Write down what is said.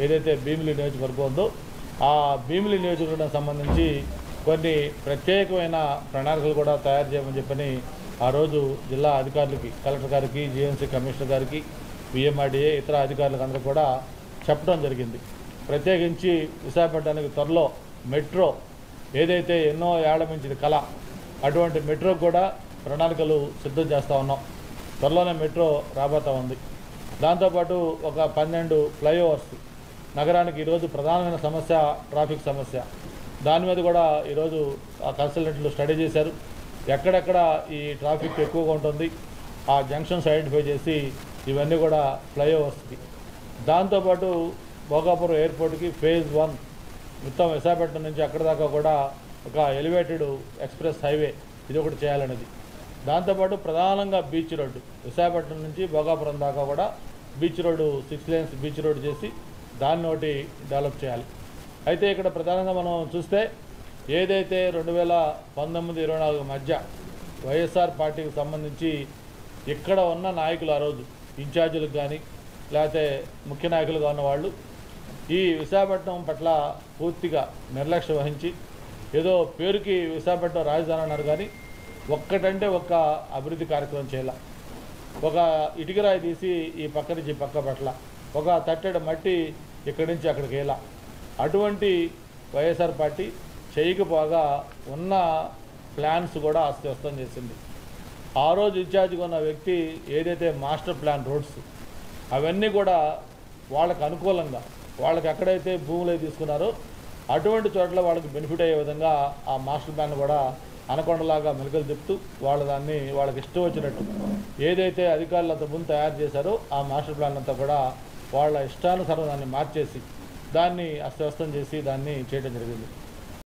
ఏదైతే భీమిలి నియోజకవర్గం ఉందో ఆ భీమిలి నియోజకవర్గానికి సంబంధించి కొన్ని ప్రత్యేకమైన ప్రణాళికలు కూడా తయారు చేయమని చెప్పని ఆ రోజు జిల్లా అధికారులకి, కలెక్టర్ గారికి, జీఎంసీ కమిషనర్ గారికి, విఎంఆర్డీఏ ఇతర అధికారులకు అందరూ కూడా చెప్పడం జరిగింది. ప్రత్యేకించి విశాఖపట్నానికి త్వరలో మెట్రో ఏదైతే ఎన్నో ఏళ్ల మించిన కళ, అటువంటి మెట్రోకి కూడా ప్రణాళికలు సిద్ధం చేస్తూ ఉన్నాం. త్వరలోనే మెట్రో రాబోతూ ఉంది. దాంతోపాటు ఒక 12 ఫ్లైఓవర్స్ నగరానికి ఈరోజు ప్రధానమైన సమస్య ట్రాఫిక్ సమస్య. దాని మీద కూడా ఈరోజు ఆ కన్సల్టెంట్లు స్టడీ చేశారు. ఎక్కడెక్కడ ఈ ట్రాఫిక్ ఎక్కువగా ఉంటుంది ఆ జంక్షన్స్ ఐడెంటిఫై చేసి ఇవన్నీ కూడా ఫ్లైఓవర్స్కి, దాంతోపాటు భోగాపురం ఎయిర్పోర్ట్కి ఫేజ్ 1 మొత్తం విశాఖపట్నం నుంచి అక్కడ దాకా కూడా ఒక ఎలివేటెడ్ ఎక్స్ప్రెస్ హైవే ఇది ఒకటి చేయాలనేది. దాంతోపాటు ప్రధానంగా బీచ్ రోడ్డు విశాఖపట్నం నుంచి భోగాపురం దాకా కూడా beach road 6 lanes beach road చేసి దాన్ని ఒకటి డెవలప్ చేయాలి. అయితే ఇక్కడ ప్రధానంగా మనం చూస్తే ఏదైతే 2019-24 మధ్య వైఎస్ఆర్ పార్టీకి సంబంధించి ఇక్కడ ఉన్న నాయకులు, ఆ రోజు ఇన్ఛార్జీలకు కానీ లేకపోతే ముఖ్య నాయకులుగా ఉన్న వాళ్ళు ఈ విశాఖపట్నం పట్ల పూర్తిగా నిర్లక్ష్యం వహించి ఏదో పేరుకి విశాఖపట్నం రాజధాని అన్నారు కానీ ఒక్కటంటే ఒక్క అభివృద్ధి కార్యక్రమం చేయాల. ఒక ఇటుకరాయి తీసి ఈ పక్క నుంచి పక్క పట్ల, ఒక తట్టెడ మట్టి ఇక్కడి నుంచి అక్కడికి వేయాల. అటువంటి వైఎస్ఆర్ పార్టీ చేయకపోగా ఉన్న ప్లాన్స్ కూడా అస్తవ్యస్తం చేసింది. ఆ రోజు ఇన్ఛార్జిగా ఉన్న వ్యక్తి ఏదైతే మాస్టర్ ప్లాన్ రోడ్స్ అవన్నీ కూడా వాళ్ళకు అనుకూలంగా, వాళ్ళకి ఎక్కడైతే భూములు తీసుకున్నారో అటువంటి చోట్ల వాళ్ళకి బెనిఫిట్ అయ్యే విధంగా ఆ మాస్టర్ ప్లాన్ కూడా అనకొండలాగా మెలకలు తిప్పుతూ దాన్ని వాళ్ళకి ఇష్టం వచ్చినట్టు ఏదైతే అధికారులు అంత ముందు తయారు చేశారో ఆ మాస్టర్ ప్లాన్ అంతా కూడా వాళ్ళ ఇష్టానుసారం దాన్ని మార్చేసి దాన్ని అస్తవ్యస్తం చేసి దాన్ని చేయడం జరిగింది.